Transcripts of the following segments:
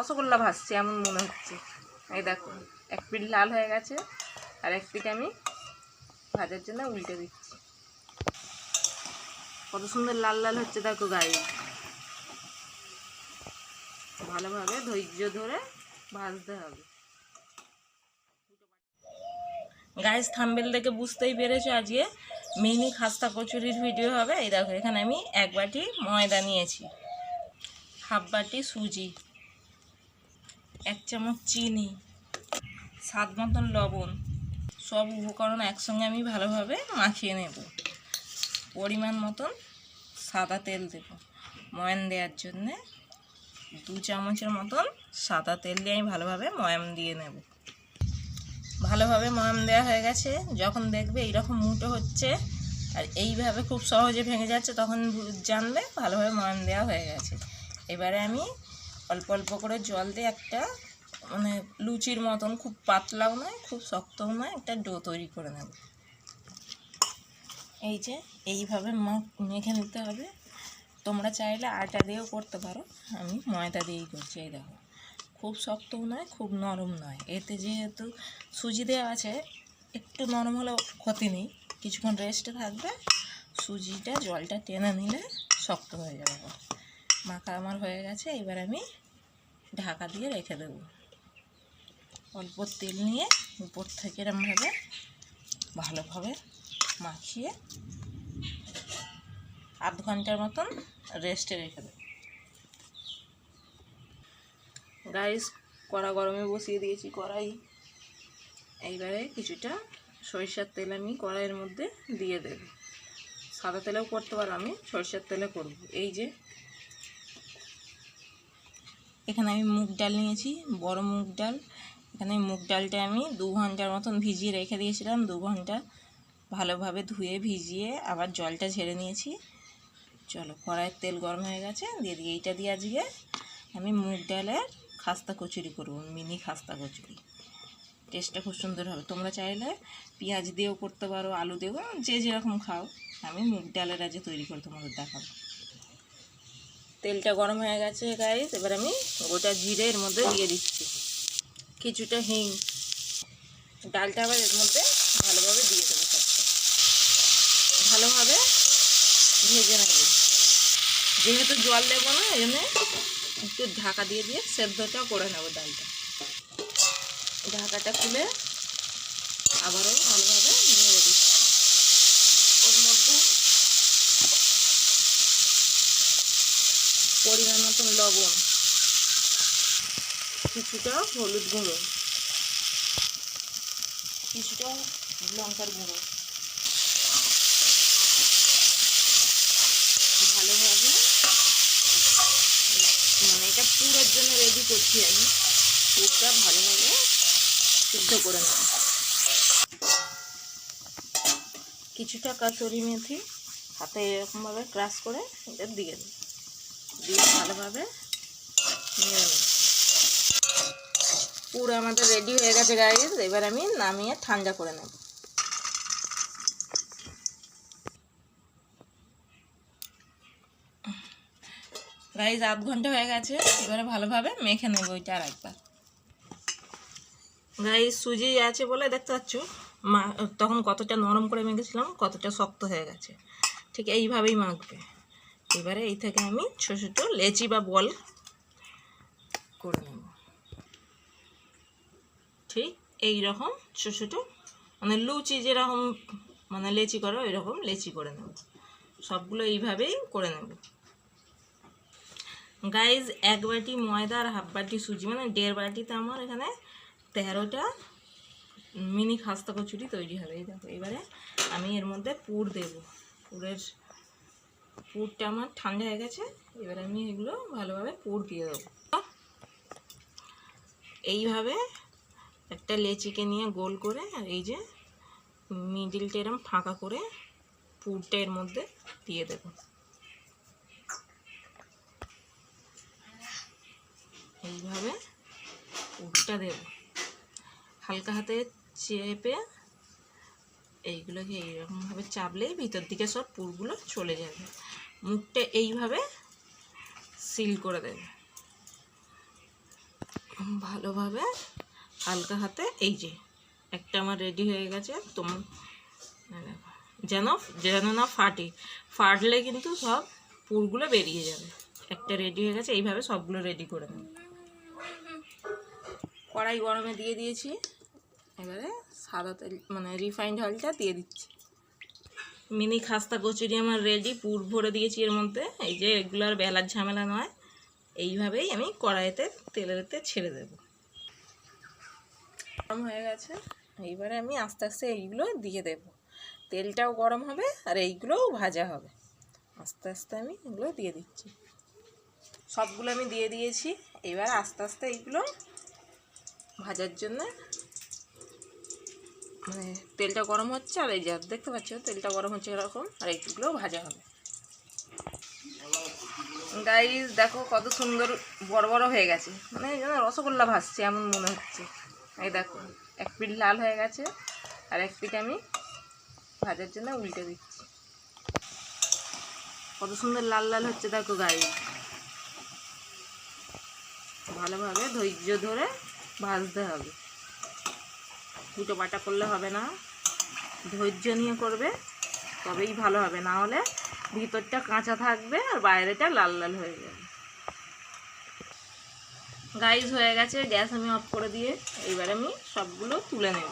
রসগোল্লা ভাজছে এমন মনে হচ্ছে। এই দেখো এক পিঠ লাল হয়ে গেছে, আর এক পিঠ আমি ভাজার জন্য উল্টে দিচ্ছি। কত সুন্দর লাল লাল হচ্ছে দেখো গায়ে। ভালোভাবে ধৈর্য ধরে ভাজতে হবে। গাইস থাম্বনেল দেখে বুঝতেই পেরেছো আজকে মিনি খাস্তা কচুরির ভিডিও হবে। এই দেখো এখানে আমি 1 বাটি ময়দা নিয়েছি, 1/2 বাটি সুজি, 1 চামচ চিনি, স্বাদ মতন লবণ, সব উপকরণ একসঙ্গে আমি ভালোভাবে মাখিয়ে নেব। পরিমাণ মতন সাদা তেল দেব ময়ান দেওয়ার জন্যে। 2 চামচের মতন সাদা তেল দিয়ে আমি ভালোভাবে ময়াম দিয়ে নেব। ভালোভাবে ময়াম দেওয়া হয়ে গেছে। যখন দেখবে এইরকম মুঠো হচ্ছে আর এইভাবে খুব সহজে ভেঙে যাচ্ছে, তখন জানবে ভালোভাবে ময়াম দেওয়া হয়ে গেছে। এবারে আমি অল্প অল্প করে জল দিয়ে একটা মানে লুচির মতন, খুব পাতলাও নয় খুব শক্তও নয়, একটা ডো তৈরি করে নেব। এই যে এইভাবে মেখে নিতে হবে। তোমরা চাইলে আটা দিয়েও করতে পারো, আমি ময়দা দিয়েই করছি। এই দেখো খুব শক্তও নয় খুব নরম নয়, এতে যেহেতু সুজি দেওয়া আছে একটু নরম হলেও ক্ষতি নেই, কিছুক্ষণ রেস্টে থাকবে। সুজিটা জলটা টেনে নিলে শক্ত হয়ে যাবে। মাখা আমার হয়ে গেছে, এবার আমি ঢাকা দিয়ে রেখে দেব। অল্প তেল নিয়ে উপর থেকে এরমভাবে ভালোভাবে মাখিয়ে আধ ঘন্টার মতন রেস্টে রেখে দেব। গাইস কড়া গরমে বসিয়ে দিয়েছি কড়াই। এইবারে কিছুটা সরিষার তেল আমি কড়াইয়ের মধ্যে দিয়ে দেব। সাদা তেলেও করতে পারো, আমি সরিষার তেলে করব। এই যে এখানে আমি মুগ ডাল নিয়েছি, বড় মুগ ডাল। এখানে মুগ ডালটা আমি 2 ঘন্টার মতন ভিজিয়ে রেখে দিয়েছিলাম। 2 ঘন্টা ভালোভাবে ধুয়ে ভিজিয়ে আবার জলটা ঝেড়ে নিয়েছি। চলো কড়াইয়ের তেল গরম হয়ে গেছে, দিয়ে দিই। এইটা দিয়ে আজকে আমি মুগ ডালের খাস্তা কচুরি করব, মিনি খাস্তা কচুরি। টেস্টটা খুব সুন্দর হবে। তোমরা চাইলে পেঁয়াজ দিয়েও করতে পারো, আলু দিয়েও, যে যেরকম খাও। আমি মুগ ডালের আজকে তৈরি করে তোমাদের দেখাবো। তেলটা গরম হয়ে গেছে গাইস, এবার আমি গোটা জিরে এর মধ্যে দিয়ে দিচ্ছি, কিছুটা হিং। ডালটা আবার এর মধ্যে ভালোভাবে দিয়ে দেবো। ভালোভাবে ভেজে নেব। যেহেতু জল দেবো না, এই জন্য একটু ঢাকা দিয়ে দিয়ে সেদ্ধটা করে নেব ডালটা। ঢাকাটা খুলে আবারও ভালোভাবে নেড়ে দিচ্ছি। ওর মধ্যে পরিমাণ মতন লবণ, কিছুটা হলুদ গুঁড়ো, কিছুটা লঙ্কার গুঁড়ো, ভালোভাবে মানে এটা পুরের জন্য রেডি করছি আমি। পুরটা ভালোভাবে সিদ্ধ করে নেব। কিছুটা কাসুরি মেথি হাতে এরকমভাবে ক্রাশ করে এটা দিয়ে দেব, দিয়ে ভালোভাবে নেড়ে নেব। পুরো আমাদের রেডি হয়ে গেছে গাইস। এবার আমি নামিয়ে ঠান্ডা করে নেব। গাইস আধ ঘন্টা হয়ে গেছে, এবারে ভালোভাবে মেখে নেব ওইটা আর একবার। গাইস সুজি আছে বলে দেখতে পাচ্ছ তখন কতটা নরম করে মেখেছিলাম, কতটা শক্ত হয়ে গেছে। ঠিক এইভাবেই মাখবে। এবারে এই থেকে আমি ছোটো ছোটো লেচি বা বল করে নেব। ঠিক এই রকম ছোটো ছোটো মানে লুচি যেরকম মানে লেচি করো ওই রকম লেচি করে নেব। সবগুলো এইভাবেই করে নেব। গাইজ 1 বাটি ময়দা আর 1/2 বাটি সুজি, মানে 1.5 বাটিতে আমার এখানে 13টা মিনি খাস্তা কচুরি তৈরি হবে। এই দেখো এবারে আমি এর মধ্যে পুর দেব। পুরটা আমার ঠান্ডা হয়ে গেছে, এবারে আমি এগুলো ভালোভাবে পুর দিয়ে দেবো। এইভাবে একটা লেচিকে নিয়ে গোল করে, আর এই যে মিডিলটা এরকম ফাঁকা করে পুরটা এর মধ্যে দিয়ে দেব। এইভাবে পুরটা দেব, হালকা হাতে চেপে এইগুলোকে এইরকমভাবে চাপলেই ভিতর দিকে সব পুরগুলো চলে যাবে। মুখটা এইভাবে সিল করে দেবে। ভালোভাবে হালকা হাতে, এই যে একটা আমার রেডি হয়ে গেছে। তোমার যেন যেন না ফাটলে কিন্তু সব পুরগুলো বেরিয়ে যাবে। একটা রেডি হয়ে গেছে, এইভাবে সবগুলো রেডি করে নেব। কড়াই গরমে দিয়ে দিয়েছি, এবারে সাদা তেল মানে রিফাইন্ড অয়েলটা দিয়ে দিচ্ছি। মিনি খাস্তা কচুরি আমার রেডি, পুর ভরে দিয়েছি এর মধ্যে। এই যে এগুলো আর বেলার ঝামেলা নয়, এইভাবেই আমি কড়াইতে তেলেতে ছেড়ে দেব। গরম হয়ে গেছে, এইবারে আমি আস্তে আস্তে এইগুলো দিয়ে দেব। তেলটাও গরম হবে আর এইগুলোও ভাজা হবে। আস্তে আস্তে আমি এগুলো দিয়ে দিচ্ছি। সবগুলো আমি দিয়ে দিয়েছি। এবার আস্তে আস্তে এইগুলো ভাজার জন্য মানে তেলটা গরম হচ্ছে, আর এই যে দেখতে পাচ্ছ তেলটা গরম হচ্ছে এরকম, আর এইগুলো ভাজা হবে। গাইস দেখো কত সুন্দর বড় বড় হয়ে গেছে, মানে যেন রসগোল্লা ভাজছে এমন মনে হচ্ছে। এই দেখো এক পিঠ লাল হয়ে গেছে, আর এক পিঠ আমি ভাজার জন্য উল্টে দিচ্ছি। কত সুন্দর লাল লাল হচ্ছে দেখো গাইস। ভালোভাবে ধৈর্য ধরে ভাজতে হবে, দুটো বাটা করলে হবে না, ধৈর্য নিয়ে করবে তবেই ভালো হবে, না হলে ভিতরটা কাঁচা থাকবে আর বাইরেটা লাল লাল হয়ে যাবে। গাইস হয়ে গেছে, গ্যাস আমি অফ করে দিয়ে এইবার আমি সবগুলো তুলে নেব।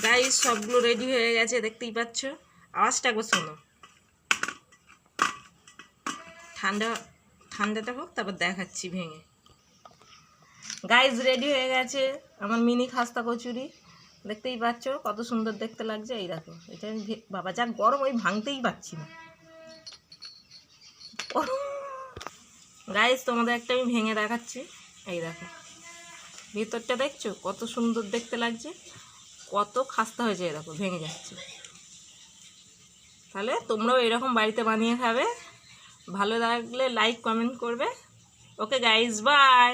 গাইস সবগুলো রেডি হয়ে গেছে, দেখতেই পাচ্ছ। আওয়াজটা একবার শোনো। ঠান্ডাটা হোক তারপর দেখাচ্ছি ভেঙে। গাইস রেডি হয়ে গেছে আমার মিনি খাস্তা কচুরি, দেখতেই পাচ্ছ কত সুন্দর দেখতে লাগছে। এই দেখো, এটা আমি বাবা যা গরম, ওই ভাঙতেই পারছি না। গাইস তোমাদের একটা আমি ভেঙে দেখাচ্ছি, এই দেখো ভিতরটা দেখছো কত সুন্দর দেখতে লাগছে, কত খাস্তা হয়েছে। এই দেখো ভেঙে যাচ্ছে। তাহলে তোমরাও এরকম বাড়িতে বানিয়ে খাবে। ভালো লাগলে লাইক কমেন্ট করবে। Okay guys, by.